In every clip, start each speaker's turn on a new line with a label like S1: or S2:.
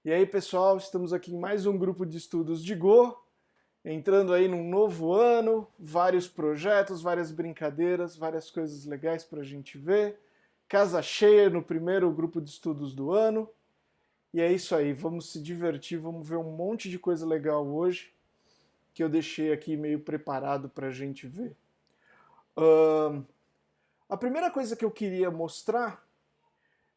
S1: E aí, pessoal, estamos aqui em mais um grupo de estudos de Go, entrando aí num novo ano, vários projetos, várias brincadeiras, várias coisas legais para a gente ver. Casa cheia no primeiro grupo de estudos do ano. E é isso aí, vamos se divertir, vamos ver um monte de coisa legal hoje, que eu deixei aqui meio preparado para a gente ver. A primeira coisa que eu queria mostrar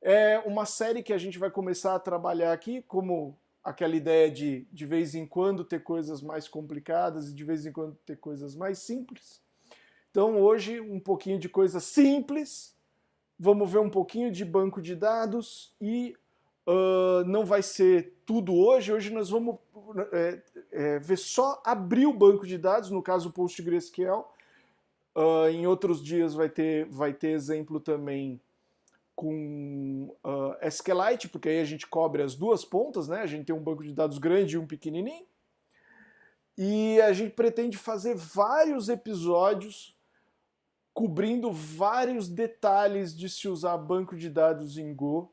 S1: é uma série que a gente vai começar a trabalhar aqui, como aquela ideia de vez em quando ter coisas mais complicadas e de vez em quando ter coisas mais simples. Então hoje um pouquinho de coisa simples, vamos ver um pouquinho de banco de dados e não vai ser tudo hoje. Hoje nós vamos ver só abrir o banco de dados, no caso o PostgreSQL. Em outros dias vai ter exemplo também com SQLite, porque aí a gente cobre as duas pontas, né? A gente tem um banco de dados grande e um pequenininho. E a gente pretende fazer vários episódios cobrindo vários detalhes de se usar banco de dados em Go.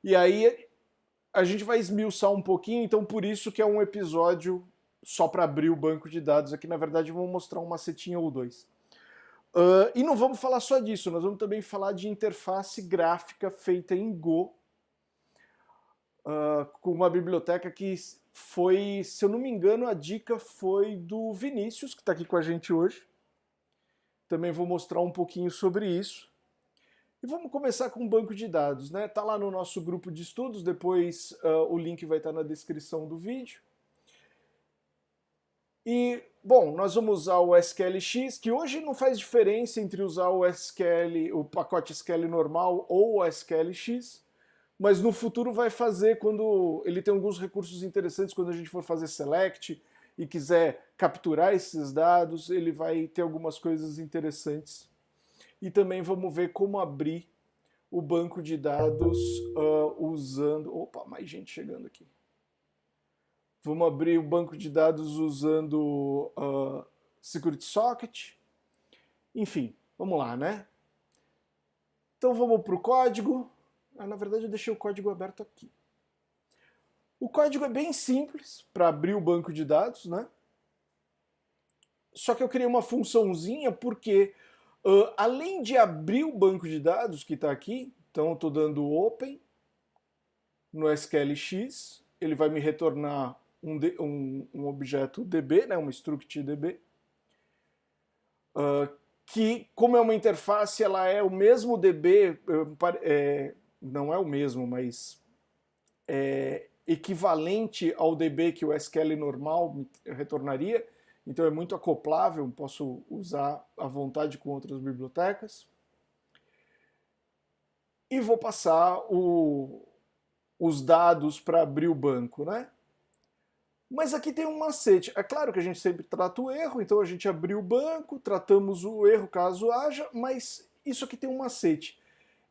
S1: E aí a gente vai esmiuçar um pouquinho, então por isso que é um episódio só para abrir o banco de dados. Aqui, na verdade, vamos mostrar um macetinho ou dois. E não vamos falar só disso, nós vamos também falar de interface gráfica feita em Go, com uma biblioteca que foi, se eu não me engano, a dica foi do Vinícius, que está aqui com a gente hoje. Também vou mostrar um pouquinho sobre isso. E vamos começar com o banco de dados, né? Tá lá no nosso grupo de estudos, depois o link vai estar na descrição do vídeo. E, bom, nós vamos usar o SQLX, que hoje não faz diferença entre usar o SQL, o pacote SQL normal ou o SQLX, mas no futuro vai fazer quando ele tem alguns recursos interessantes quando a gente for fazer select e quiser capturar esses dados, ele vai ter algumas coisas interessantes. E também vamos ver como abrir o banco de dados usando... Opa, mais gente chegando aqui. Vamos abrir o banco de dados usando Security Socket. Enfim, vamos lá, né? Então vamos para o código. Na verdade, eu deixei o código aberto aqui. O código é bem simples para abrir o banco de dados, né? Só que eu criei uma funçãozinha porque, além de abrir o banco de dados que está aqui, então eu estou dando open no SQLX, ele vai me retornar um objeto DB, né, uma struct DB, que, como é uma interface, ela é o mesmo DB, não é o mesmo, mas é equivalente ao DB que o SQL normal me retornaria, então é muito acoplável, posso usar à vontade com outras bibliotecas. E vou passar os dados para abrir o banco, né? Mas aqui tem um macete. É claro que a gente sempre trata o erro, então a gente abriu o banco, tratamos o erro caso haja, mas isso aqui tem um macete.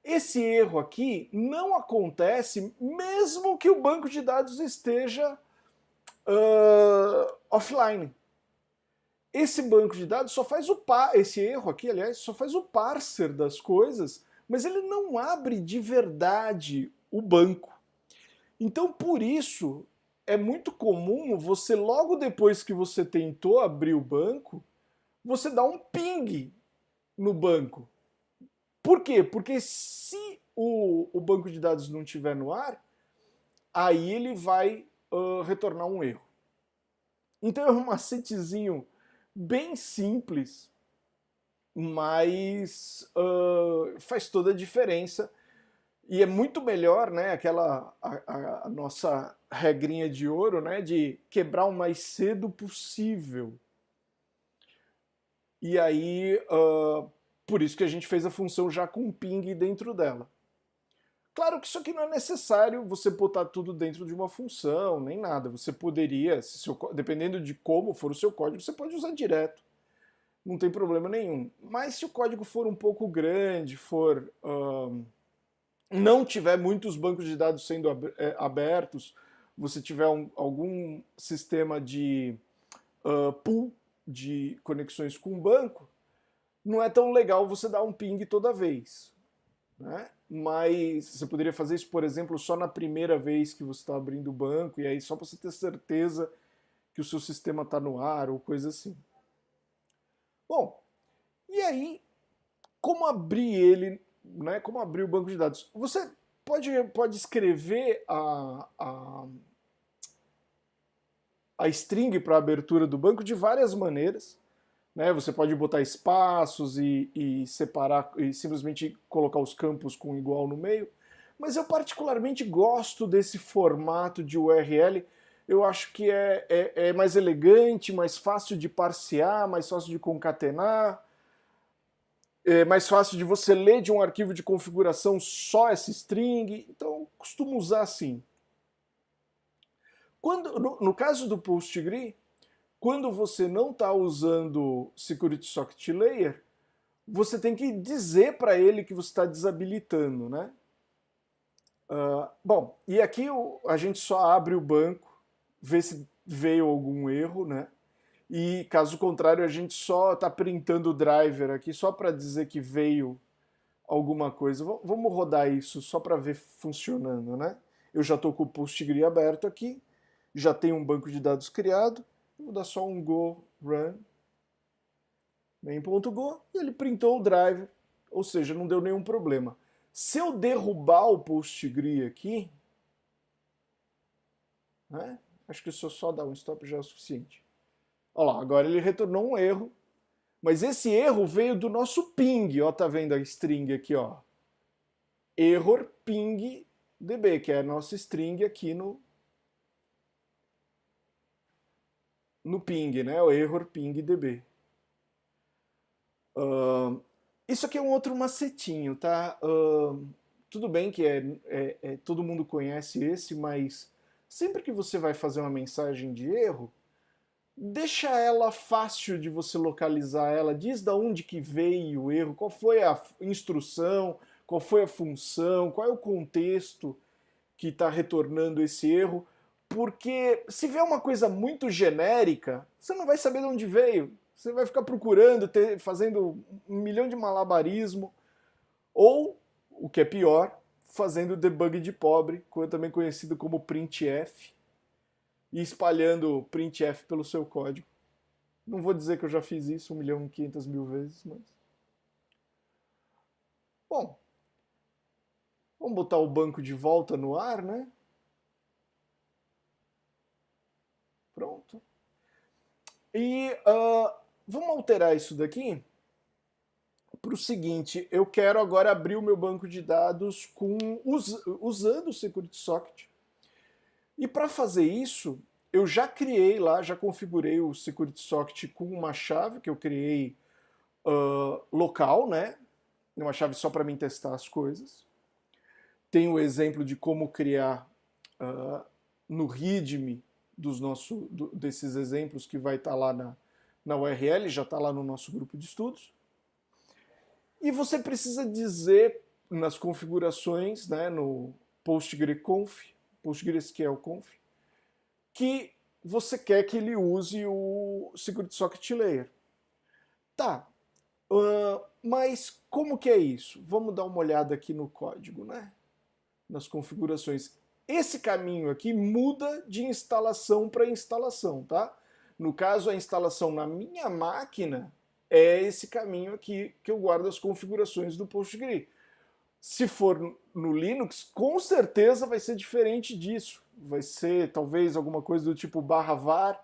S1: Esse erro aqui não acontece mesmo que o banco de dados esteja offline. Esse banco de dados só faz esse erro aqui, aliás, só faz o parser das coisas, mas ele não abre de verdade o banco. Então, por isso, é muito comum você, logo depois que você tentou abrir o banco, você dá um ping no banco. Por quê? Porque se o banco de dados não estiver no ar, aí ele vai retornar um erro. Então é um macetezinho bem simples, mas faz toda a diferença. E é muito melhor, né, a nossa regrinha de ouro, né, de quebrar o mais cedo possível. E aí, por isso que a gente fez a função já com ping dentro dela. Claro que isso aqui não é necessário você botar tudo dentro de uma função, nem nada. Você poderia, dependendo de como for o seu código, você pode usar direto. Não tem problema nenhum. Mas se o código for um pouco grande, não tiver muitos bancos de dados sendo abertos, você tiver algum sistema de pool de conexões com o banco, não é tão legal você dar um ping toda vez, né? mas você poderia fazer isso, por exemplo, só na primeira vez que você está abrindo o banco, e aí só para você ter certeza que o seu sistema está no ar ou coisa assim. Bom, e aí, como abrir ele, né? Como abrir o banco de dados? Você pode escrever a string para a abertura do banco de várias maneiras. Né? Você pode botar espaços e separar e simplesmente colocar os campos com igual no meio. Mas eu particularmente gosto desse formato de URL. Eu acho que é mais elegante, mais fácil de parsear, mais fácil de concatenar, é mais fácil de você ler de um arquivo de configuração só essa string. Então, costumo usar assim. No caso do PostgRE, quando você não está usando Security Socket Layer, você tem que dizer para ele que você está desabilitando, né? Bom, e aqui a gente só abre o banco, vê se veio algum erro, né? E caso contrário, a gente só está printando o driver aqui só para dizer que veio alguma coisa. Vamos rodar isso só para ver funcionando, né? Eu já estou com o PostgRE aberto aqui, já tenho um banco de dados criado. Vou dar só um go run main.go e ele printou o driver, ou seja, não deu nenhum problema. Se eu derrubar o PostgRE aqui, né, acho que se eu só dar um stop já é o suficiente. Olha lá, agora ele retornou um erro, mas esse erro veio do nosso ping, ó, tá vendo a string aqui, ó. Error ping db, que é a nossa string aqui no ping, né, o error ping db. Isso aqui é um outro macetinho, tá? Tudo bem que todo mundo conhece esse, mas sempre que você vai fazer uma mensagem de erro, deixa ela fácil de você localizar ela, diz da onde que veio o erro, qual foi a instrução, qual foi a função, qual é o contexto que está retornando esse erro, porque se vier uma coisa muito genérica, você não vai saber de onde veio. Você vai ficar procurando, fazendo um milhão de malabarismo, ou, o que é pior, fazendo debug de pobre, também conhecido como printf, e espalhando printf pelo seu código. Não vou dizer que eu já fiz isso 1.500.000 vezes, mas... Bom, vamos botar o banco de volta no ar, né? Pronto. E vamos alterar isso daqui para o seguinte, eu quero agora abrir o meu banco de dados usando o Security Socket. E para fazer isso, eu já criei lá, já configurei o Security Socket com uma chave que eu criei local, né? Uma chave só para mim testar as coisas. Tem o exemplo de como criar no README desses exemplos que vai estar lá na URL, já está lá no nosso grupo de estudos. E você precisa dizer nas configurações, né, no PostgreConf, PostgreSQLConf, que você quer que ele use o Security Socket Layer. Tá, mas como que é isso? Vamos dar uma olhada aqui no código, né? Nas configurações. Esse caminho aqui muda de instalação para instalação, tá? No caso, a instalação na minha máquina é esse caminho aqui que eu guardo as configurações do PostgRE. Se for no Linux, com certeza vai ser diferente disso. Vai ser talvez alguma coisa do tipo /var,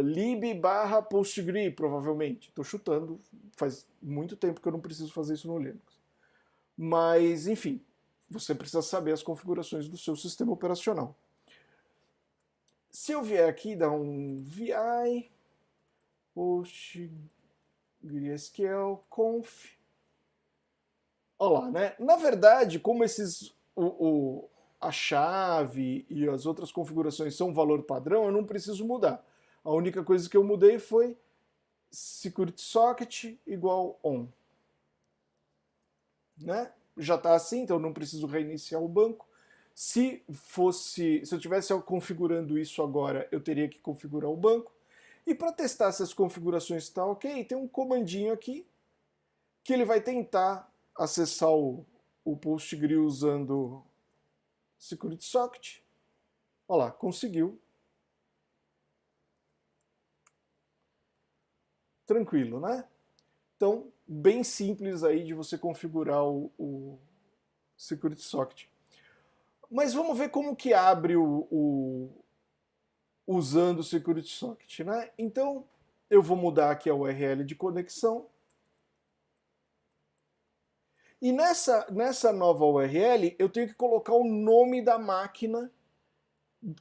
S1: /lib, /postgre, provavelmente. Estou chutando, faz muito tempo que eu não preciso fazer isso no Linux. Mas, enfim, você precisa saber as configurações do seu sistema operacional. Se eu vier aqui, dar um vi PostgreSQL-conf. Olha lá, né? Na verdade, como a chave e as outras configurações são valor padrão, eu não preciso mudar. A única coisa que eu mudei foi Security Socket igual on. Né? Já está assim, então eu não preciso reiniciar o banco. Se eu estivesse configurando isso agora, eu teria que configurar o banco. E para testar se as configurações estão ok, tem um comandinho aqui que ele vai tentar acessar o PostgreSQL usando Security Socket. Olha lá, conseguiu. Tranquilo, né? Então, bem simples aí de você configurar o Security Socket. Mas vamos ver como que abre usando o Security Socket, né? Então, eu vou mudar aqui a URL de conexão. E nessa nova URL, eu tenho que colocar o nome da máquina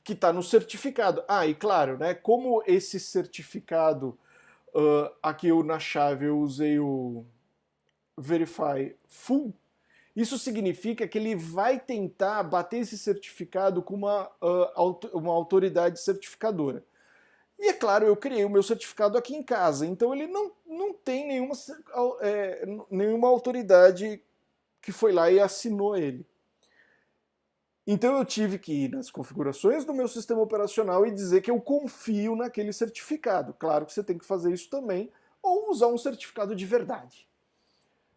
S1: que está no certificado. Ah, e claro, né? Como esse certificado, aqui na chave eu usei o Verify Full, isso significa que ele vai tentar bater esse certificado com uma autoridade certificadora. E é claro, eu criei o meu certificado aqui em casa, então ele não tem nenhuma autoridade que foi lá e assinou ele. Então eu tive que ir nas configurações do meu sistema operacional e dizer que eu confio naquele certificado. Claro que você tem que fazer isso também, ou usar um certificado de verdade.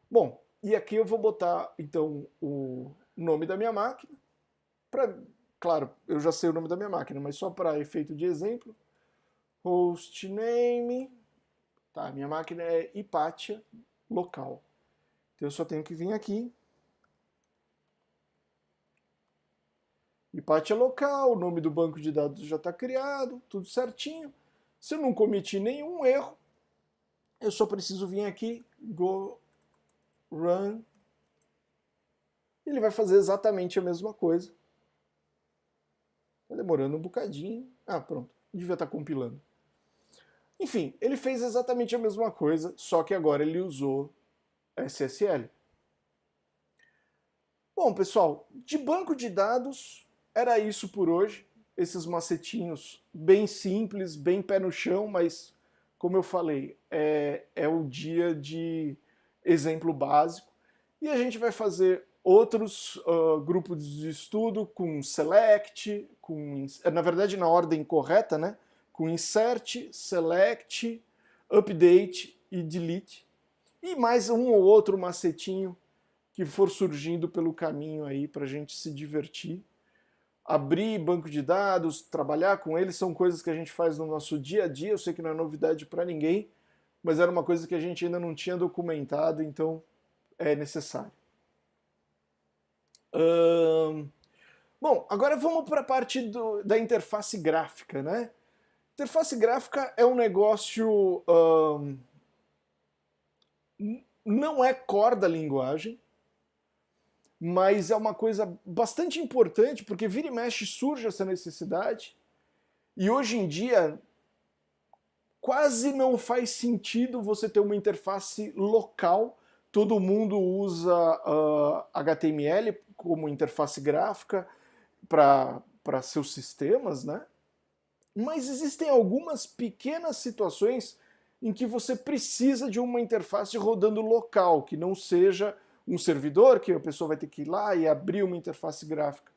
S1: Bom, e aqui eu vou botar, então, o nome da minha máquina. Claro, eu já sei o nome da minha máquina, mas só para efeito de exemplo. Hostname. Tá, minha máquina é Hipatia local. Então eu só tenho que vir aqui. Hipatia local, o nome do banco de dados já está criado, tudo certinho. Se eu não cometi nenhum erro, eu só preciso vir aqui, go run. Ele vai fazer exatamente a mesma coisa. Está demorando um bocadinho. Ah, pronto. Devia estar compilando. Enfim, ele fez exatamente a mesma coisa, só que agora ele usou SSL. Bom, pessoal, de banco de dados era isso por hoje. Esses macetinhos bem simples, bem pé no chão, mas, como eu falei, é o dia de exemplo básico. E a gente vai fazer outros grupos de estudo com select, na verdade na ordem correta, né? Com insert, select, update e delete. E mais um ou outro macetinho que for surgindo pelo caminho aí para a gente se divertir. Abrir banco de dados, trabalhar com eles, são coisas que a gente faz no nosso dia a dia. Eu sei que não é novidade para ninguém, mas era uma coisa que a gente ainda não tinha documentado, então é necessário. Bom, agora vamos para a parte da interface gráfica, né? Interface gráfica é um negócio... não é core da linguagem, mas é uma coisa bastante importante, porque vira e mexe surge essa necessidade, e hoje em dia quase não faz sentido você ter uma interface local. Todo mundo usa HTML como interface gráfica para seus sistemas, né? Mas existem algumas pequenas situações em que você precisa de uma interface rodando local, que não seja um servidor, que a pessoa vai ter que ir lá e abrir uma interface gráfica.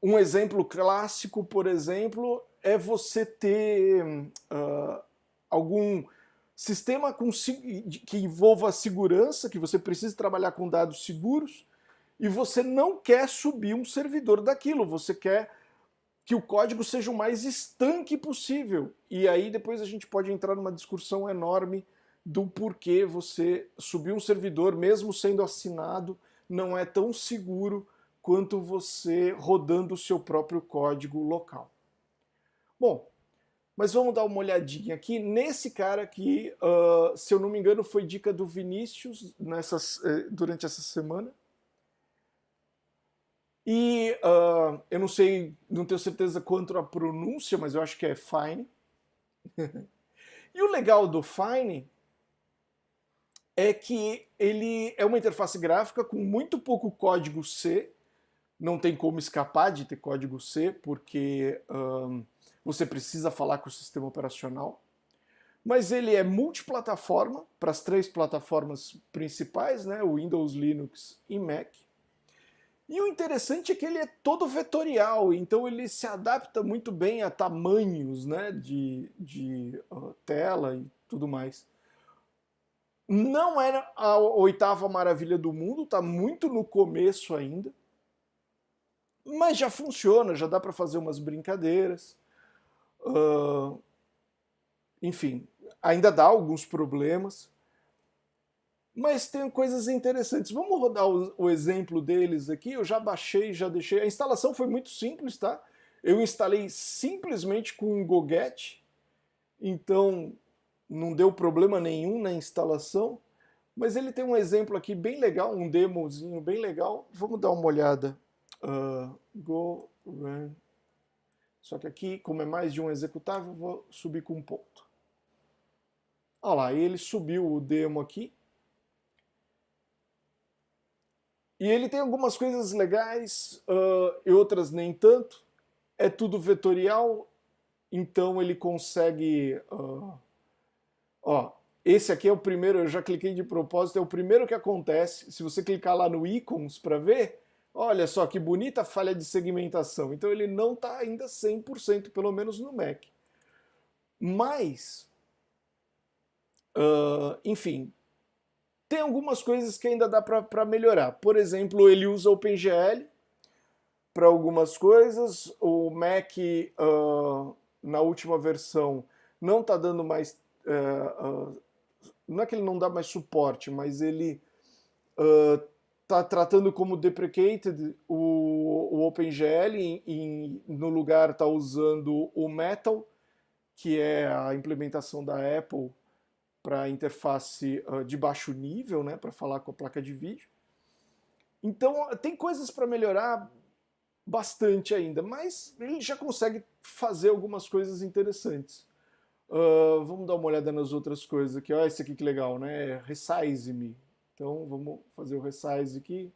S1: Um exemplo clássico, por exemplo, é você ter algum sistema que envolva segurança, que você precisa trabalhar com dados seguros, e você não quer subir um servidor daquilo, você quer que o código seja o mais estanque possível. E aí depois a gente pode entrar numa discussão enorme do porquê você subir um servidor, mesmo sendo assinado, não é tão seguro quanto você rodando o seu próprio código local. Bom, mas vamos dar uma olhadinha aqui nesse cara aqui, se eu não me engano foi dica do Vinícius durante essa semana. E eu não sei, não tenho certeza quanto a pronúncia, mas eu acho que é Fine. E o legal do Fine é que ele é uma interface gráfica com muito pouco código C. Não tem como escapar de ter código C, porque você precisa falar com o sistema operacional. Mas ele é multiplataforma para as 3 plataformas principais, né? Windows, Linux e Mac. E o interessante é que ele é todo vetorial, então ele se adapta muito bem a tamanhos, né, de tela e tudo mais. Não era a oitava maravilha do mundo, está muito no começo ainda, mas já funciona, já dá para fazer umas brincadeiras. Uh, enfim, ainda dá alguns problemas, mas tem coisas interessantes. Vamos rodar o exemplo deles aqui. Eu já baixei, já deixei. A instalação foi muito simples, tá? Eu instalei simplesmente com um Goget, então não deu problema nenhum na instalação. Mas ele tem um exemplo aqui bem legal, um demozinho bem legal. Vamos dar uma olhada. Go run. Só que aqui, como é mais de um executável, eu vou subir com um ponto. Olha lá, ele subiu o demo aqui. E ele tem algumas coisas legais e outras nem tanto. É tudo vetorial, então ele consegue... ó, esse aqui é o primeiro, eu já cliquei de propósito, é o primeiro que acontece. Se você clicar lá no ícones para ver, olha só que bonita falha de segmentação. Então ele não está ainda 100%, pelo menos no Mac. Mas, enfim, tem algumas coisas que ainda dá para melhorar. Por exemplo, ele usa OpenGL para algumas coisas. O Mac, na última versão, não está dando mais... não é que ele não dá mais suporte, mas ele está tratando como deprecated o OpenGL e no lugar está usando o Metal, que é a implementação da Apple para interface de baixo nível, né, para falar com a placa de vídeo. Então tem coisas para melhorar bastante ainda, mas ele já consegue fazer algumas coisas interessantes. Vamos dar uma olhada nas outras coisas aqui. Olha esse aqui que legal, né? Resize Me. Então vamos fazer o resize aqui.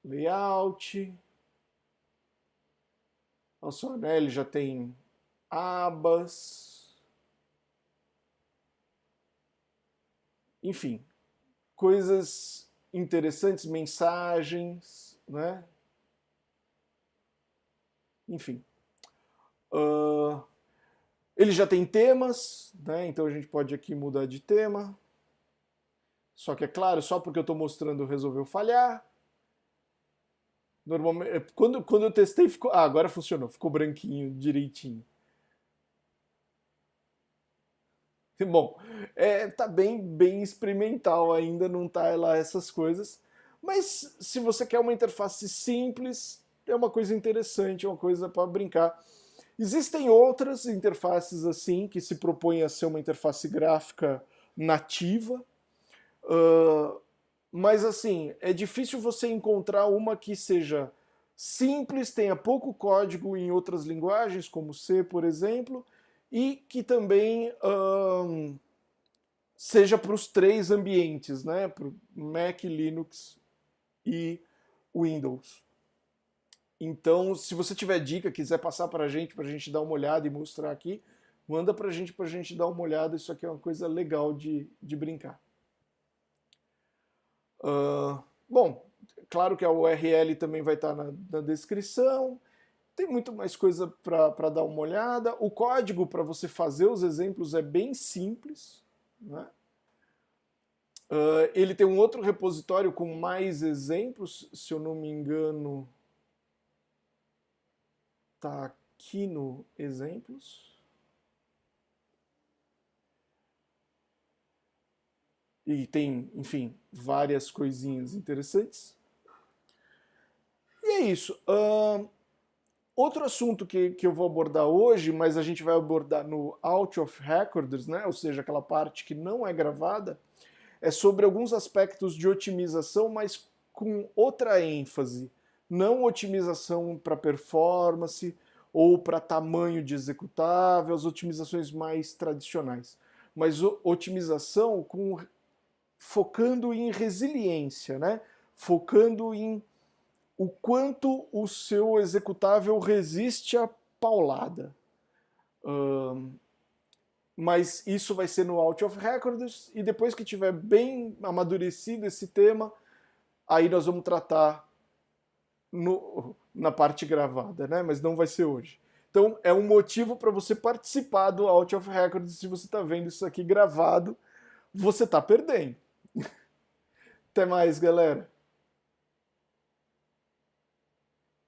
S1: Layout. Olha só, né? Ele já tem abas. Enfim, coisas interessantes, mensagens, né? Enfim. Ele já tem temas, né? Então a gente pode aqui mudar de tema. Só que é claro, só porque eu estou mostrando resolveu falhar. Normalmente, quando eu testei, ficou. Ah, agora funcionou, ficou branquinho direitinho. Bom, tá bem experimental ainda, não tá lá essas coisas. Mas se você quer uma interface simples, é uma coisa interessante, é uma coisa para brincar. Existem outras interfaces assim que se propõem a ser uma interface gráfica nativa, mas assim, é difícil você encontrar uma que seja simples, tenha pouco código em outras linguagens, como C, por exemplo, e que também seja para os três ambientes, né? Para o Mac, Linux e Windows. Então, se você tiver dica, quiser passar para a gente dar uma olhada e mostrar aqui, manda para a gente dar uma olhada. Isso aqui é uma coisa legal de brincar. Bom, claro que a URL também vai estar na descrição. Tem muito mais coisa para dar uma olhada. O código para você fazer os exemplos é bem simples, né? Ele tem um outro repositório com mais exemplos, se eu não me engano, está aqui no exemplos. E tem, enfim, várias coisinhas interessantes. E é isso. Outro assunto que eu vou abordar hoje, mas a gente vai abordar no Out of Recorders, né? Ou seja, aquela parte que não é gravada, é sobre alguns aspectos de otimização, mas com outra ênfase. Não otimização para performance ou para tamanho de executável, as otimizações mais tradicionais, mas otimização focando em resiliência, né? Focando em o quanto o seu executável resiste à paulada. Mas isso vai ser no Out of Records, e depois que tiver bem amadurecido esse tema, aí nós vamos tratar na parte gravada, né? Mas não vai ser hoje. Então é um motivo para você participar do Out of Records. Se você está vendo isso aqui gravado, você está perdendo. Até mais, galera.